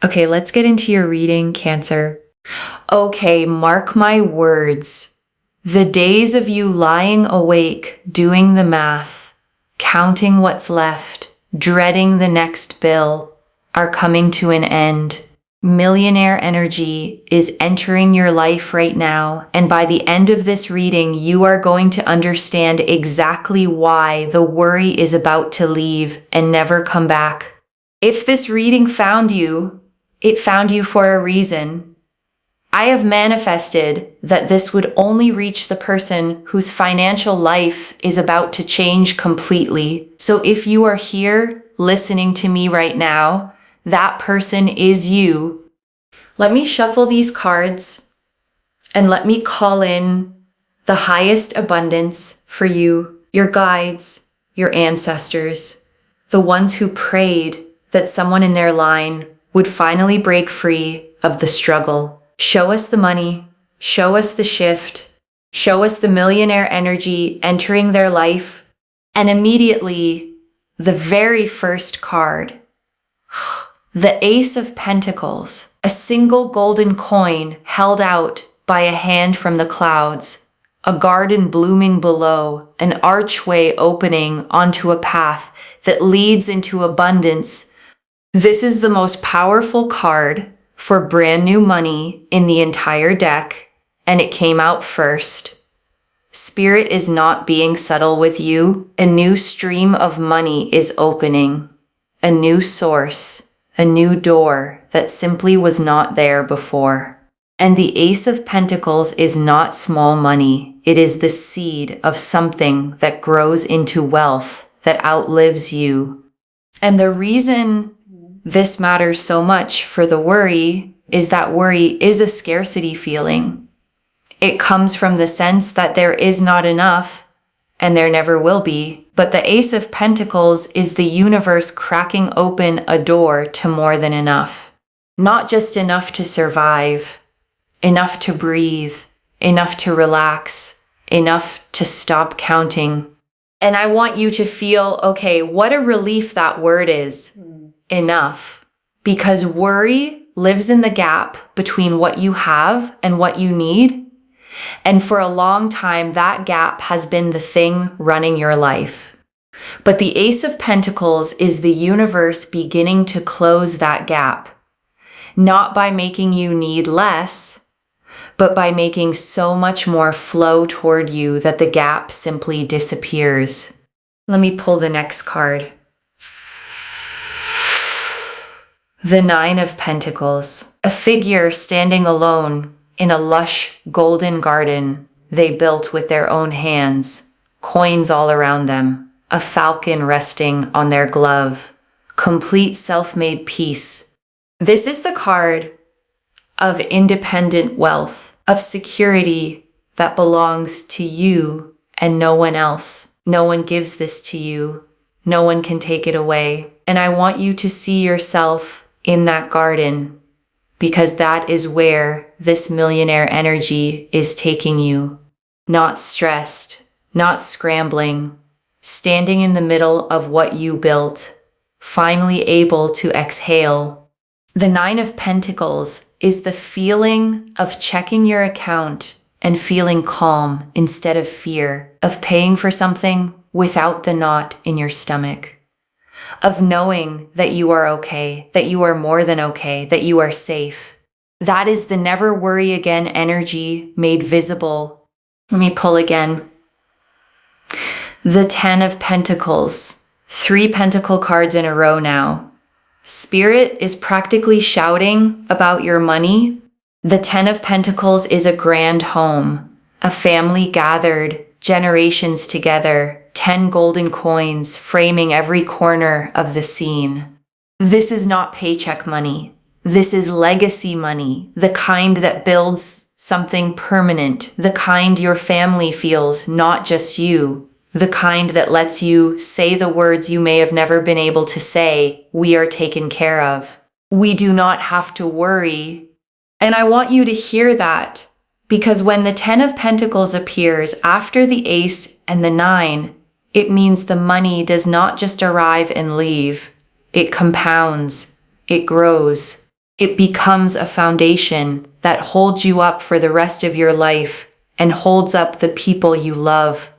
Okay, let's get into your reading, Cancer. Okay, mark my words. The days of you lying awake, doing the math, counting what's left, dreading the next bill, are coming to an end. Millionaire energy is entering your life right now, and by the end of this reading, you are going to understand exactly why the worry is about to leave and never come back. If this reading found you, it found you for a reason. I have manifested that this would only reach the person whose financial life is about to change completely. So if you are here listening to me right now, that person is you. Let me shuffle these cards and let me call in the highest abundance for you, your guides, your ancestors, the ones who prayed that someone in their line would finally break free of the struggle. Show us the money, show us the shift, show us the millionaire energy entering their life, and immediately, the very first card, the Ace of Pentacles, a single golden coin held out by a hand from the clouds, a garden blooming below, an archway opening onto a path that leads into abundance. This is the most powerful card for brand new money in the entire deck, and it came out first. Spirit is not being subtle with you. A new stream of money is opening, a new source, a new door that simply was not there before. And the Ace of Pentacles is not small money. It is the seed of something that grows into wealth that outlives you. And the reason this matters so much for the worry is that worry is a scarcity feeling. It comes from the sense that there is not enough and there never will be. But the Ace of Pentacles is the universe cracking open a door to more than enough. Not just enough to survive, enough to breathe, enough to relax, enough to stop counting. And I want you to feel, okay, what a relief that word is. Enough. Because worry lives in the gap between what you have and what you need. And for a long time, that gap has been the thing running your life. But the Ace of Pentacles is the universe beginning to close that gap. Not by making you need less, but by making so much more flow toward you that the gap simply disappears. Let me pull the next card. The Nine of Pentacles, a figure standing alone in a lush golden garden they built with their own hands, coins all around them, a falcon resting on their glove, complete self-made peace. This is the card of independent wealth, of security that belongs to you and no one else. No one gives this to you. No one can take it away. And I want you to see yourself in that garden, because that is where this millionaire energy is taking you. Not stressed, not scrambling, standing in the middle of what you built, finally able to exhale. The Nine of Pentacles is the feeling of checking your account and feeling calm instead of fear, of paying for something without the knot in your stomach, of knowing that you are okay, that you are more than okay, that you are safe. That is the never worry again energy made visible. Let me pull again. The Ten of Pentacles, 3 pentacle cards in a row now. Spirit is practically shouting about your money. The Ten of Pentacles is a grand home, a family gathered, generations together, 10 golden coins framing every corner of the scene. This is not paycheck money. This is legacy money, the kind that builds something permanent, the kind your family feels, not just you, the kind that lets you say the words you may have never been able to say, we are taken care of. We do not have to worry. And I want you to hear that, because when the Ten of Pentacles appears after the Ace and the Nine, it means the money does not just arrive and leave. It compounds. It grows. It becomes a foundation that holds you up for the rest of your life and holds up the people you love.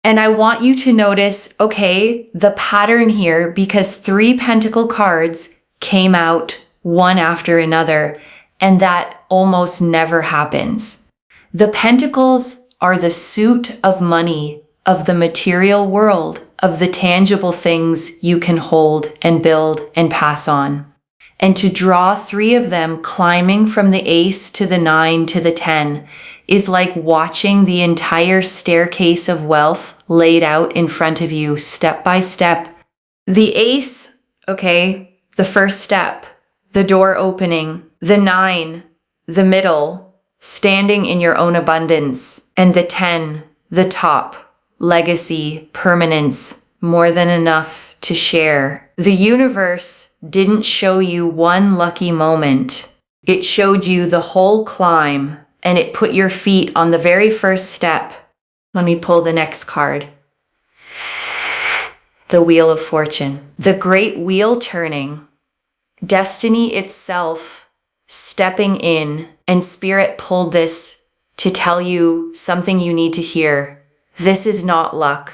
And I want you to notice, okay, the pattern here, because 3 pentacle cards came out one after another, and that almost never happens. The pentacles are the suit of money, of the material world, of the tangible things you can hold and build and pass on. And to draw 3 of them climbing from the ace to the 9 to the 10 is like watching the entire staircase of wealth laid out in front of you step by step. The ace, okay, the first step, the door opening, the 9, the middle, standing in your own abundance, and the 10, the top, legacy, permanence, more than enough to share. The universe didn't show you one lucky moment. It showed you the whole climb, and it put your feet on the very first step. Let me pull the next card. The Wheel of Fortune. The great wheel turning. Destiny itself stepping in, and Spirit pulled this to tell you something you need to hear. This is not luck.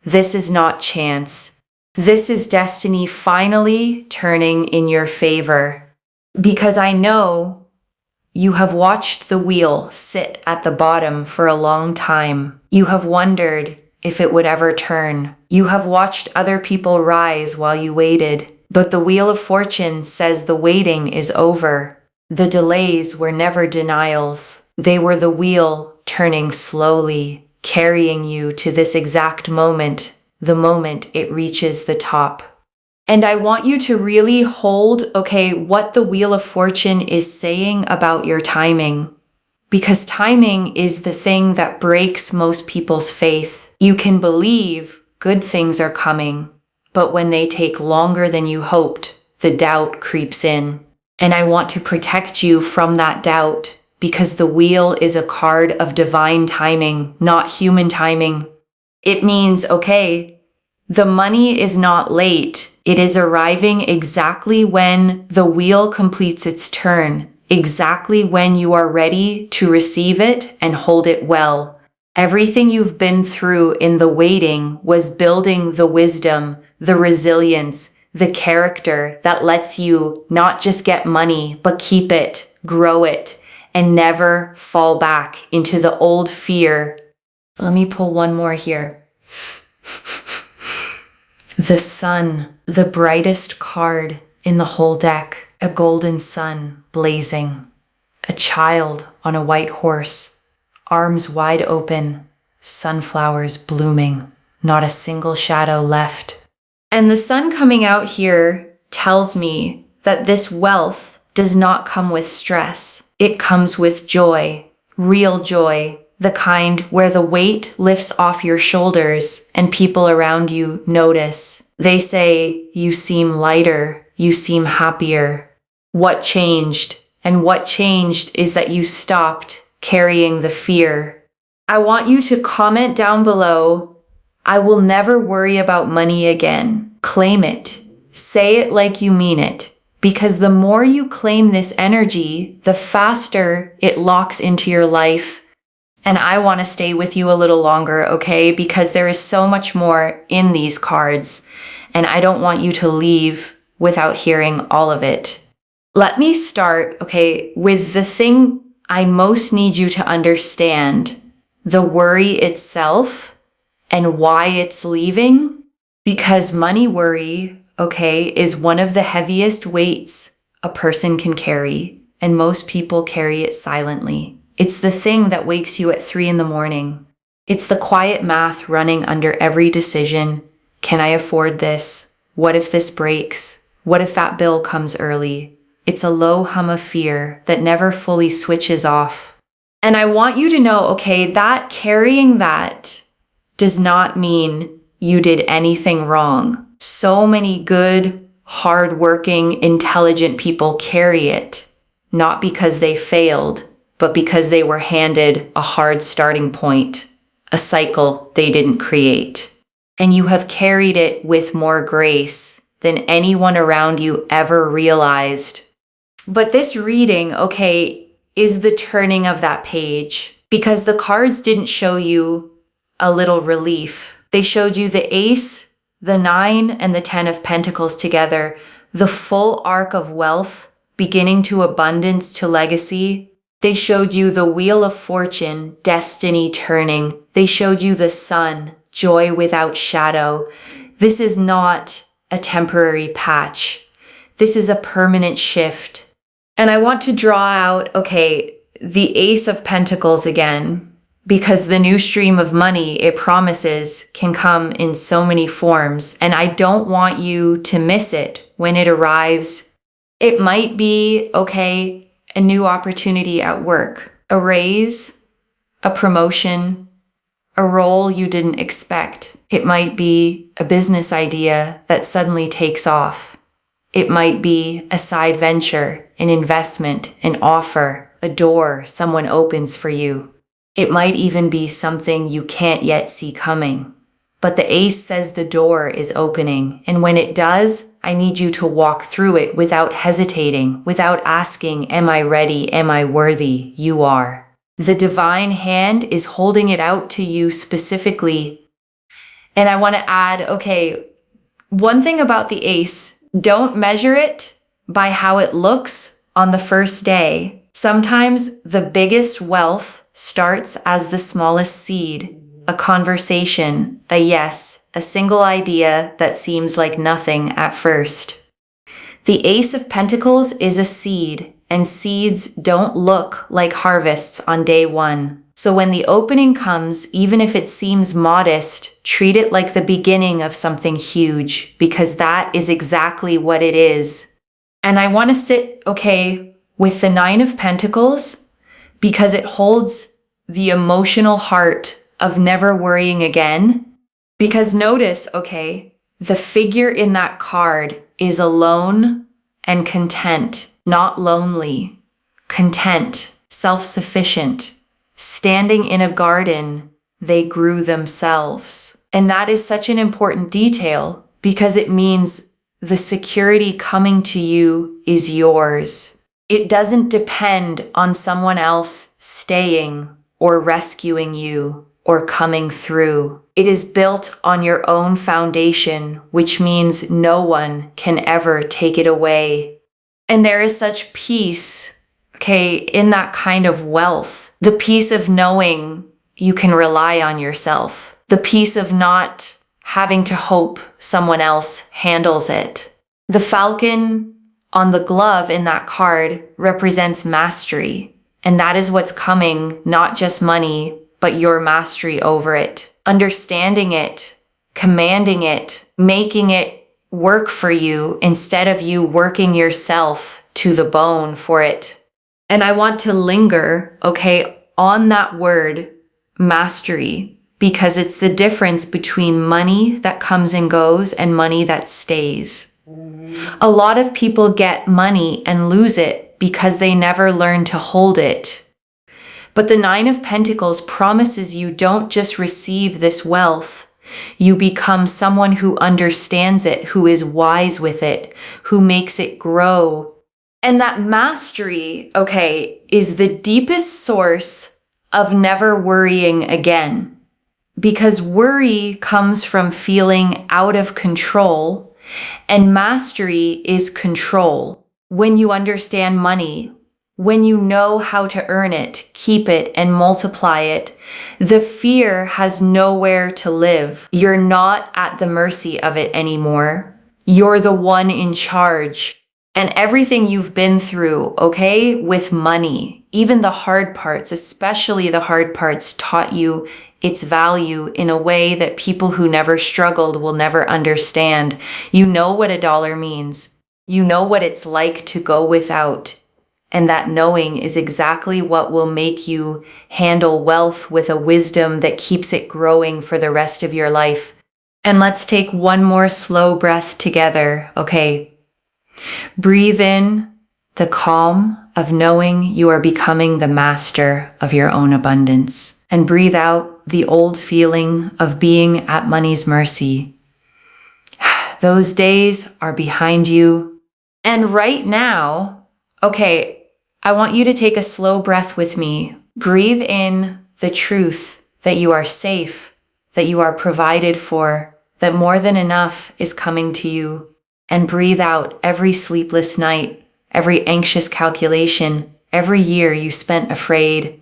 This is not chance. This is destiny finally turning in your favor. Because I know you have watched the wheel sit at the bottom for a long time. You have wondered if it would ever turn. You have watched other people rise while you waited. But the Wheel of Fortune says the waiting is over. The delays were never denials. They were the wheel turning slowly, carrying you to this exact moment, the moment it reaches the top. And I want you to really hold, okay, what the Wheel of Fortune is saying about your timing. Because timing is the thing that breaks most people's faith. You can believe good things are coming, but when they take longer than you hoped, the doubt creeps in. And I want to protect you from that doubt, because the wheel is a card of divine timing, not human timing. It means, okay, the money is not late. It is arriving exactly when the wheel completes its turn, exactly when you are ready to receive it and hold it well. Everything you've been through in the waiting was building the wisdom, the resilience, the character that lets you not just get money, but keep it, grow it, and never fall back into the old fear. Let me pull one more here. The sun, the brightest card in the whole deck, a golden sun blazing, a child on a white horse, arms wide open, sunflowers blooming, not a single shadow left. And the sun coming out here tells me that this wealth does not come with stress. It comes with joy, real joy, the kind where the weight lifts off your shoulders and people around you notice. They say, you seem lighter, you seem happier. What changed? And what changed is that you stopped carrying the fear. I want you to comment down below, I will never worry about money again. Claim it. Say it like you mean it. Because the more you claim this energy, the faster it locks into your life. And I want to stay with you a little longer, okay? Because there is so much more in these cards, and I don't want you to leave without hearing all of it. Let me start, okay, with the thing I most need you to understand, the worry itself and why it's leaving. Because money worry, okay, is one of the heaviest weights a person can carry, and most people carry it silently. It's the thing that wakes you at 3 a.m. It's the quiet math running under every decision. Can I afford this? What if this breaks? What if that bill comes early? It's a low hum of fear that never fully switches off. And I want you to know, okay, that carrying that does not mean you did anything wrong. So many good, hardworking, intelligent people carry it, not because they failed, but because they were handed a hard starting point, a cycle they didn't create. And you have carried it with more grace than anyone around you ever realized. But this reading, okay, is the turning of that page, because the cards didn't show you a little relief. They showed you the Ace, the 9, and the 10 of Pentacles together, the full arc of wealth, beginning to abundance to legacy. They showed you the Wheel of Fortune, destiny turning. They showed you the Sun, joy without shadow. This is not a temporary patch. This is a permanent shift. And I want to draw out, okay, the Ace of Pentacles again, because the new stream of money, it promises, can come in so many forms. And I don't want you to miss it when it arrives. It might be, okay, a new opportunity at work, a raise, a promotion, a role you didn't expect. It might be a business idea that suddenly takes off. It might be a side venture, an investment, an offer, a door someone opens for you. It might even be something you can't yet see coming. But the Ace says the door is opening, and when it does, I need you to walk through it without hesitating, without asking, am I ready? Am I worthy? You are. The divine hand is holding it out to you specifically. And I want to add, okay, one thing about the Ace, don't measure it by how it looks on the first day. Sometimes the biggest wealth starts as the smallest seed, a conversation, a yes, a single idea that seems like nothing at first. The Ace of Pentacles is a seed, and seeds don't look like harvests on day one. So when the opening comes, even if it seems modest, treat it like the beginning of something huge, because that is exactly what it is. And I want to sit, okay, with the 9 of Pentacles, because it holds the emotional heart of never worrying again. Because notice, okay, the figure in that card is alone and content, not lonely, content, self-sufficient. Standing in a garden, they grew themselves. And that is such an important detail because it means the security coming to you is yours. It doesn't depend on someone else staying or rescuing you or coming through. It is built on your own foundation, which means no one can ever take it away. And there is such peace, okay, in that kind of wealth. The peace of knowing you can rely on yourself. The peace of not having to hope someone else handles it. The falcon on the glove in that card represents mastery. And that is what's coming, not just money, but your mastery over it. Understanding it, commanding it, making it work for you instead of you working yourself to the bone for it. And I want to linger, okay, on that word, mastery, because it's the difference between money that comes and goes and money that stays. A lot of people get money and lose it because they never learn to hold it. But the 9 of Pentacles promises you don't just receive this wealth. You become someone who understands it, who is wise with it, who makes it grow. And that mastery, okay, is the deepest source of never worrying again. Because worry comes from feeling out of control, and mastery is control. When you understand money, when you know how to earn it, keep it, and multiply it, the fear has nowhere to live. You're not at the mercy of it anymore. You're the one in charge. And everything you've been through, okay, with money, even the hard parts, especially the hard parts, taught you its value in a way that people who never struggled will never understand. You know what $1 means. You know what it's like to go without. And that knowing is exactly what will make you handle wealth with a wisdom that keeps it growing for the rest of your life. And let's take one more slow breath together, okay? Breathe in the calm of knowing you are becoming the master of your own abundance. And breathe out the old feeling of being at money's mercy. Those days are behind you. And right now, Okay, I want you to take a slow breath with me. Breathe in the truth that you are safe, that you are provided for, that more than enough is coming to you. And breathe out every sleepless night, every anxious calculation, every year you spent afraid.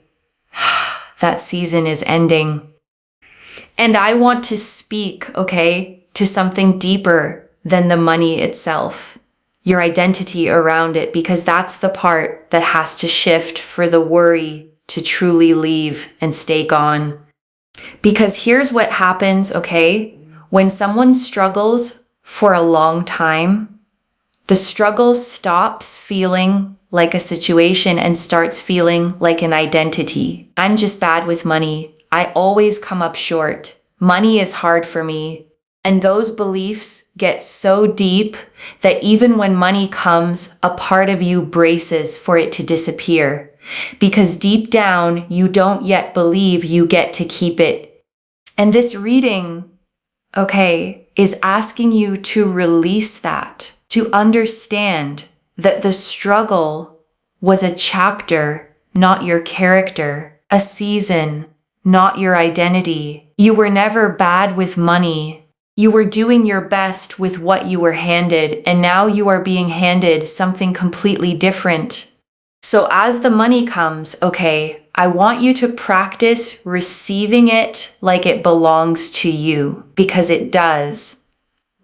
That season is ending. And I want to speak, okay, to something deeper than the money itself, your identity around it, because that's the part that has to shift for the worry to truly leave and stay gone. Because here's what happens, okay, when someone struggles for a long time, the struggle stops feeling like a situation and starts feeling like an identity. I'm just bad with money. I always come up short. Money is hard for me. And those beliefs get so deep that even when money comes, a part of you braces for it to disappear. Because deep down, you don't yet believe you get to keep it. And this reading, okay, is asking you to release that, to understand that the struggle was a chapter, not your character, a season, not your identity. You were never bad with money. You were doing your best with what you were handed, and now you are being handed something completely different. So as the money comes, okay, I want you to practice receiving it like it belongs to you, because it does.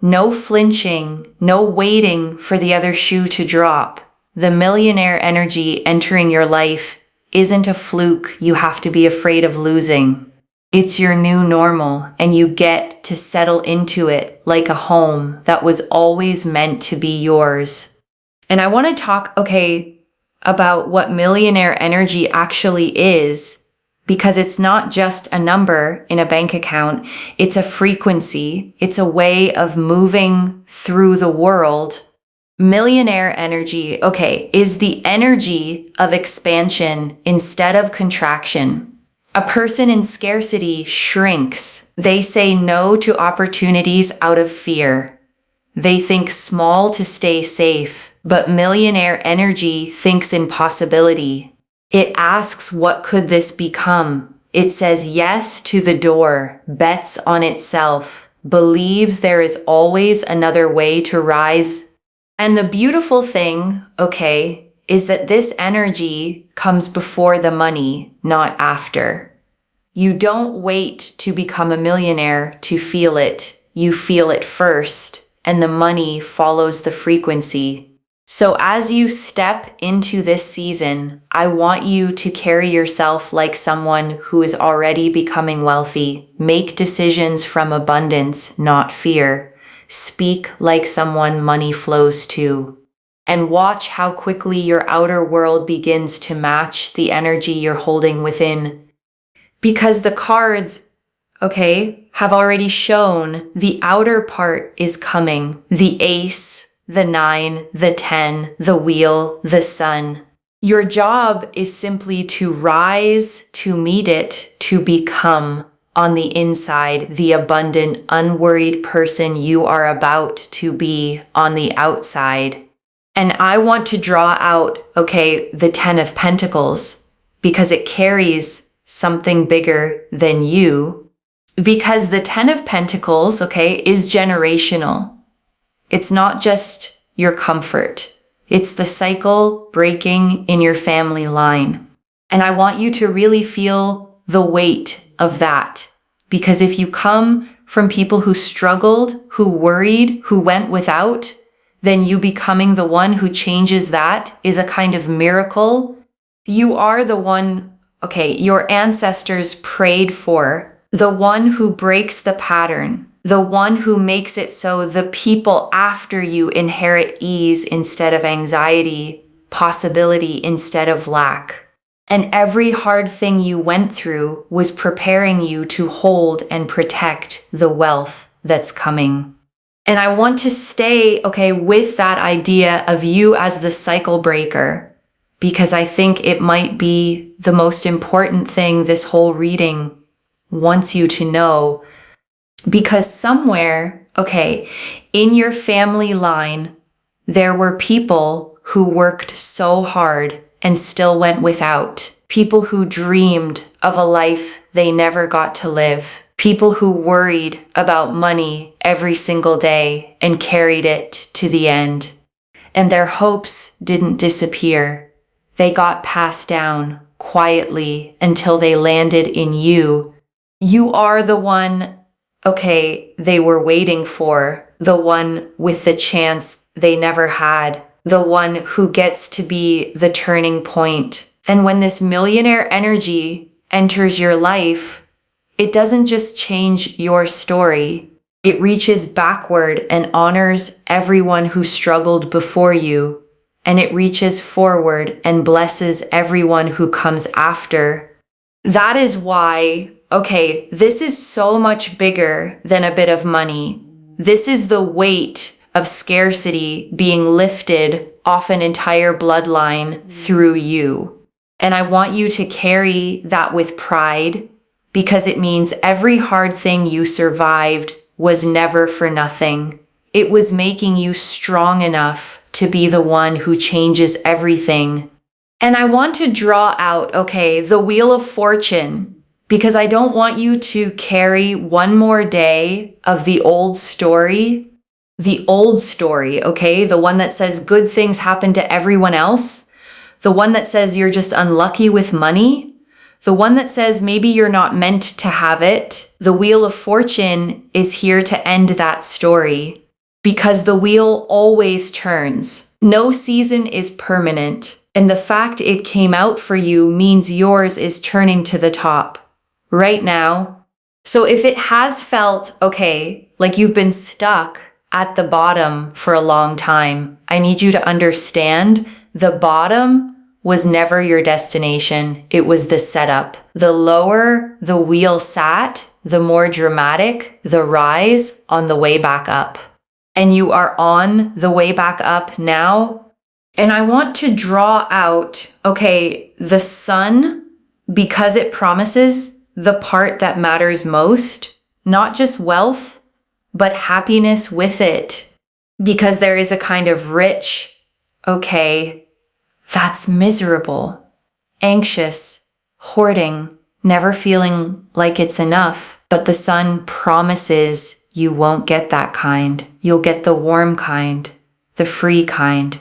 No flinching, no waiting for the other shoe to drop. The millionaire energy entering your life isn't a fluke you have to be afraid of losing. It's your new normal, and you get to settle into it like a home that was always meant to be yours. And I want to talk, okay, about what millionaire energy actually is, because it's not just a number in a bank account. It's a frequency. It's a way of moving through the world. Millionaire energy, okay, is the energy of expansion instead of contraction. A person in scarcity shrinks. They say no to opportunities out of fear. They think small to stay safe, but millionaire energy thinks in possibility. It asks, what could this become? It says yes to the door, bets on itself, believes there is always another way to rise. And the beautiful thing, okay, is that this energy comes before the money, not after. You don't wait to become a millionaire to feel it. You feel it first, and the money follows the frequency. So as you step into this season, I want you to carry yourself like someone who is already becoming wealthy. Make decisions from abundance, not fear. Speak like someone money flows to. And watch how quickly your outer world begins to match the energy you're holding within. Because the cards, okay, have already shown the outer part is coming. The ace, the 9, the 10, the wheel, the sun. Your job is simply to rise, to meet it, to become on the inside the abundant, unworried person you are about to be on the outside. And I want to draw out, okay, the 10 of Pentacles, because it carries something bigger than you. Because the 10 of Pentacles, okay, is generational. It's not just your comfort. It's the cycle breaking in your family line. And I want you to really feel the weight of that. Because if you come from people who struggled, who worried, who went without, then you becoming the one who changes that is a kind of miracle. You are the one, okay, your ancestors prayed for, the one who breaks the pattern, the one who makes it so the people after you inherit ease instead of anxiety, possibility instead of lack. And every hard thing you went through was preparing you to hold and protect the wealth that's coming. And I want to stay, okay, with that idea of you as the cycle breaker, because I think it might be the most important thing this whole reading wants you to know. Because somewhere, okay, in your family line, there were people who worked so hard and still went without. People who dreamed of a life they never got to live. People who worried about money every single day and carried it to the end. And their hopes didn't disappear. They got passed down quietly until they landed in you. You are the one, they were waiting for, the one with the chance they never had, the one who gets to be the turning point. And when this millionaire energy enters your life, it doesn't just change your story. It reaches backward and honors everyone who struggled before you. And it reaches forward and blesses everyone who comes after. That is why, this is so much bigger than a bit of money. This is the weight of scarcity being lifted off an entire bloodline through you. And I want you to carry that with pride, because it means every hard thing you survived was never for nothing. It was making you strong enough to be the one who changes everything. And I want to draw out, the Wheel of Fortune, because I don't want you to carry one more day of the old story. The old story, the one that says good things happen to everyone else. The one that says you're just unlucky with money. The one that says maybe you're not meant to have it. The Wheel of Fortune is here to end that story, because the wheel always turns. No season is permanent. And the fact it came out for you means yours is turning to the top right now. So if it has felt, like you've been stuck at the bottom for a long time, I need you to understand the bottom was never your destination. It was the setup. The lower the wheel sat, the more dramatic the rise on the way back up. And you are on the way back up now. And I want to draw out, the sun, because it promises the part that matters most, not just wealth, but happiness with it. Because there is a kind of rich, that's miserable, anxious, hoarding, never feeling like it's enough. But the sun promises you won't get that kind. You'll get the warm kind, the free kind,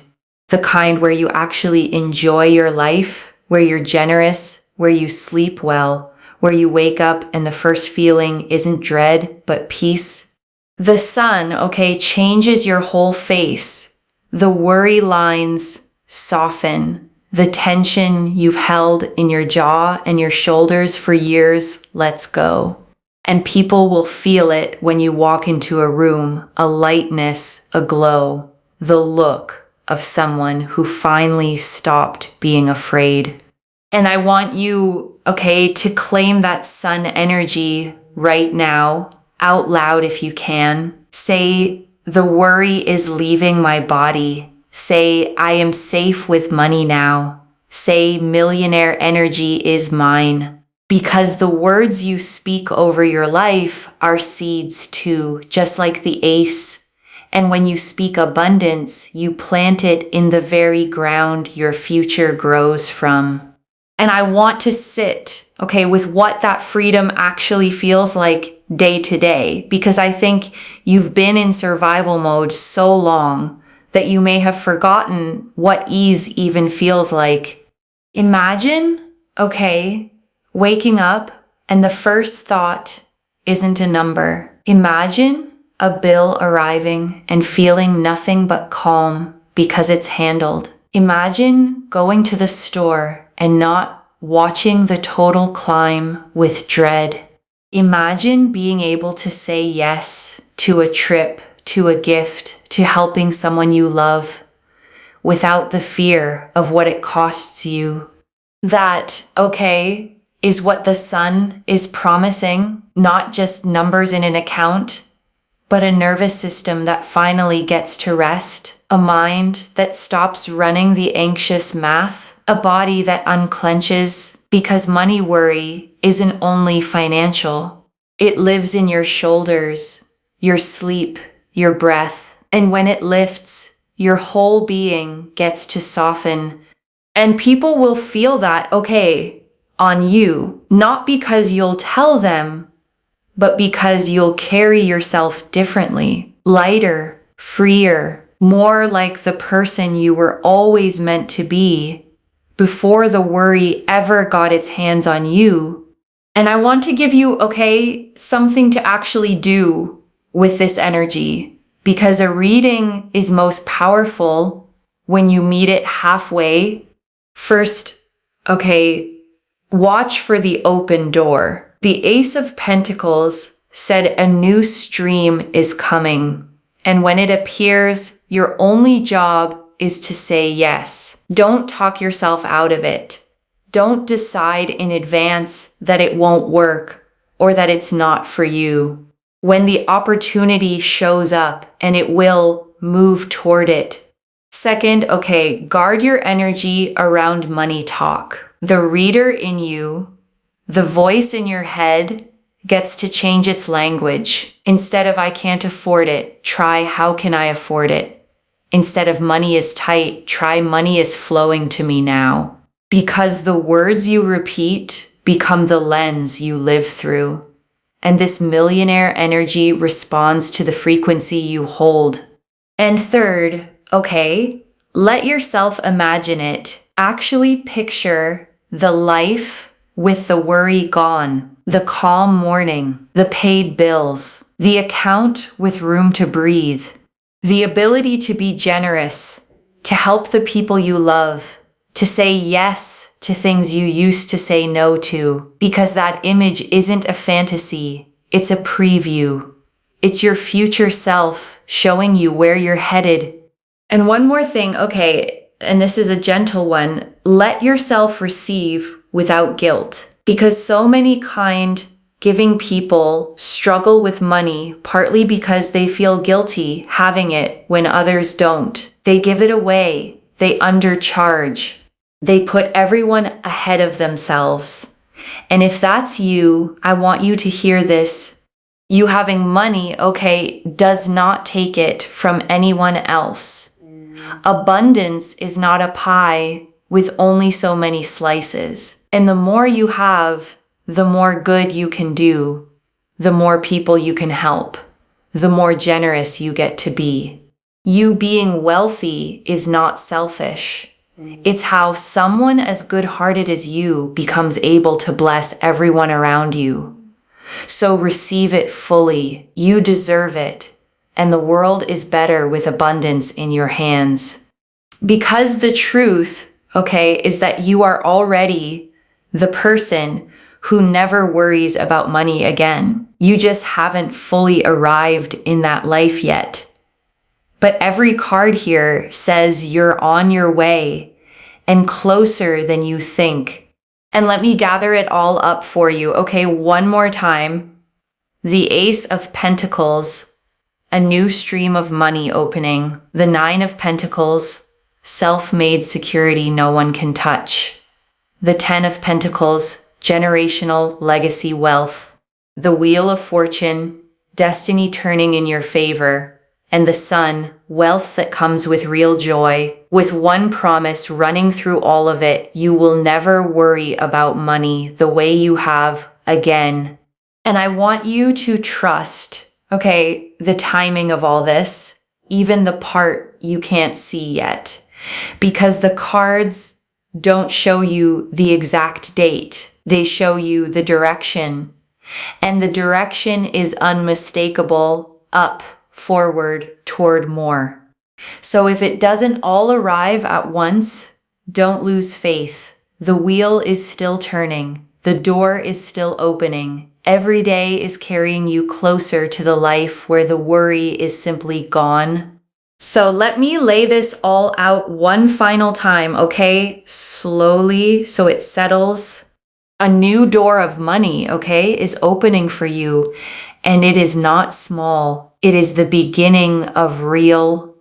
the kind where you actually enjoy your life, where you're generous, where you sleep well, where you wake up and the first feeling isn't dread, but peace. The sun, changes your whole face. The worry lines soften. The tension you've held in your jaw and your shoulders for years lets go. And people will feel it when you walk into a room, a lightness, a glow, the look of someone who finally stopped being afraid. And I want you, to claim that sun energy right now, out loud if you can. Say, the worry is leaving my body. Say, I am safe with money now. Say, millionaire energy is mine. Because the words you speak over your life are seeds too, just like the ace. And when you speak abundance, you plant it in the very ground your future grows from. And I want to sit, with what that freedom actually feels like day to day, because I think you've been in survival mode so long that you may have forgotten what ease even feels like. Imagine, waking up and the first thought isn't a number. Imagine a bill arriving and feeling nothing but calm because it's handled. Imagine going to the store and not watching the total climb with dread. Imagine being able to say yes to a trip, to a gift, to helping someone you love without the fear of what it costs you. That, is what the sun is promising, not just numbers in an account, but a nervous system that finally gets to rest, a mind that stops running the anxious math, a body that unclenches because money worry isn't only financial. It lives in your shoulders, your sleep, your breath. And when it lifts, your whole being gets to soften. And people will feel that, okay, on you, not because you'll tell them, but because you'll carry yourself differently, lighter, freer, more like the person you were always meant to be before the worry ever got its hands on you. And I want to give you, okay, something to actually do with this energy, because a reading is most powerful when you meet it halfway. First, okay, watch for the open door. The Ace of Pentacles said a new stream is coming. And when it appears, your only job is to say yes. Don't talk yourself out of it. Don't decide in advance that it won't work or that it's not for you. When the opportunity shows up, and it will, move toward it. Second, okay, guard your energy around money talk. The reader in you, the voice in your head, gets to change its language. Instead of I can't afford it, try how can I afford it? Instead of money is tight, try money is flowing to me now. Because the words you repeat become the lens you live through. And this millionaire energy responds to the frequency you hold. And third, okay, let yourself imagine it. Actually picture the life with the worry gone, the calm morning, the paid bills, the account with room to breathe, the ability to be generous, to help the people you love, to say yes to things you used to say no to, because that image isn't a fantasy, it's a preview. It's your future self showing you where you're headed. And one more thing, okay, and this is a gentle one, let yourself receive without guilt. Because so many kind, giving people struggle with money, partly because they feel guilty having it when others don't. They give it away. They undercharge. They put everyone ahead of themselves. And if that's you, I want you to hear this. You having money, okay, does not take it from anyone else. Abundance is not a pie with only so many slices. And the more you have, the more good you can do, the more people you can help, the more generous you get to be. You being wealthy is not selfish. It's how someone as good-hearted as you becomes able to bless everyone around you. So receive it fully. You deserve it. And the world is better with abundance in your hands. Because the truth, okay, is that you are already the person who never worries about money again. You just haven't fully arrived in that life yet. But every card here says you're on your way and closer than you think. And let me gather it all up for you. Okay, one more time. The Ace of Pentacles, a new stream of money opening. The Nine of Pentacles, self-made security no one can touch. The Ten of Pentacles, generational legacy wealth. The Wheel of Fortune, destiny turning in your favor. And the Sun, wealth that comes with real joy. With one promise running through all of it, you will never worry about money the way you have again. And I want you to trust, okay, the timing of all this, even the part you can't see yet. Because the cards don't show you the exact date. They show you the direction. And the direction is unmistakable, up, forward, toward more. So if it doesn't all arrive at once, don't lose faith. The wheel is still turning. The door is still opening. Every day is carrying you closer to the life where the worry is simply gone. So let me lay this all out one final time, okay? Slowly, so it settles. A new door of money, okay, is opening for you. And it is not small. It is the beginning of real,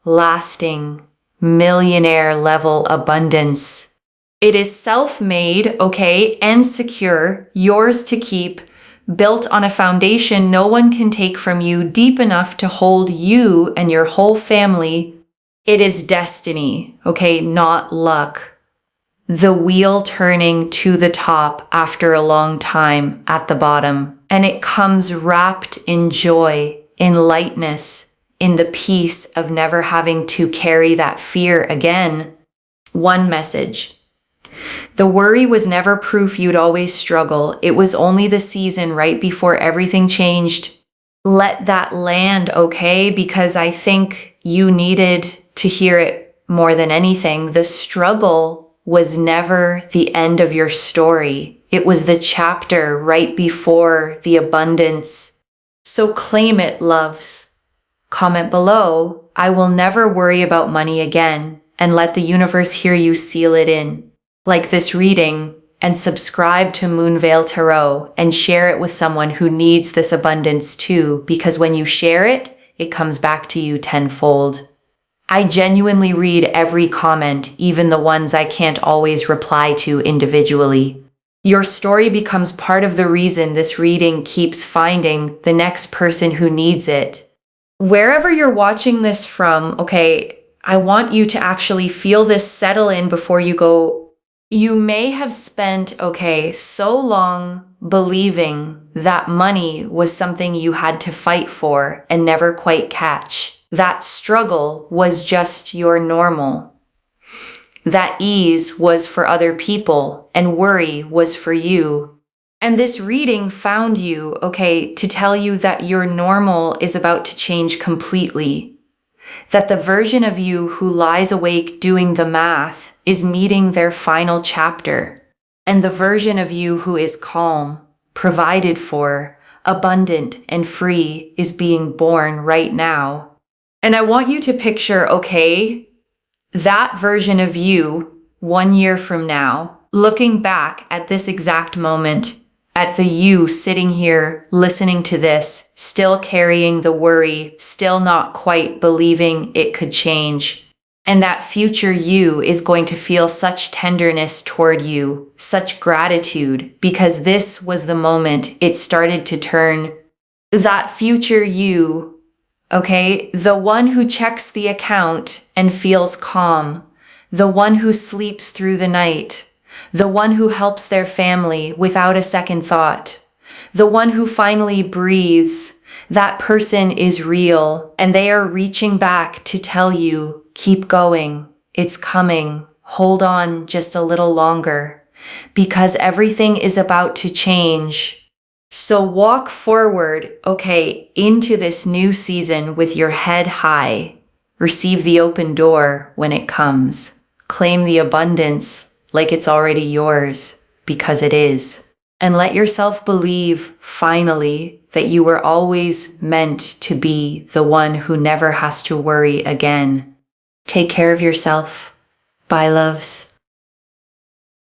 lasting, millionaire level abundance. It is self-made, okay, and secure, yours to keep, built on a foundation no one can take from you, deep enough to hold you and your whole family It is destiny, okay, not luck. The wheel turning to the top after a long time at the bottom. And it comes wrapped in joy, in lightness, in the peace of never having to carry that fear again. One message. The worry was never proof you'd always struggle. It was only the season right before everything changed. Let that land, okay? Because I think you needed to hear it more than anything. The struggle was never the end of your story. It was the chapter right before the abundance. So claim it, loves. Comment below, I will never worry about money again, and let the universe hear you seal it in. Like this reading, and subscribe to Moonveil Tarot and share it with someone who needs this abundance too, because when you share it, it comes back to you tenfold. I genuinely read every comment, even the ones I can't always reply to individually. Your story becomes part of the reason this reading keeps finding the next person who needs it. Wherever you're watching this from, okay, I want you to actually feel this settle in before you go. You may have spent, so long believing that money was something you had to fight for and never quite catch. That struggle was just your normal. That ease was for other people and worry was for you. And this reading found you, to tell you that your normal is about to change completely. That the version of you who lies awake doing the math is meeting their final chapter. And the version of you who is calm, provided for, abundant, and free is being born right now. And I want you to picture, that version of you 1 year from now, looking back at this exact moment, at the you sitting here listening to this, still carrying the worry, still not quite believing it could change. And that future you is going to feel such tenderness toward you, such gratitude, because this was the moment it started to turn. That future you, the one who checks the account and feels calm, the one who sleeps through the night, the one who helps their family without a second thought, the one who finally breathes, that person is real, and they are reaching back to tell you, keep going, it's coming, hold on just a little longer, because everything is about to change. So walk forward, into this new season with your head high. Receive the open door when it comes. Claim the abundance like it's already yours, because it is. And let yourself believe, finally, that you were always meant to be the one who never has to worry again. Take care of yourself. Bye, loves.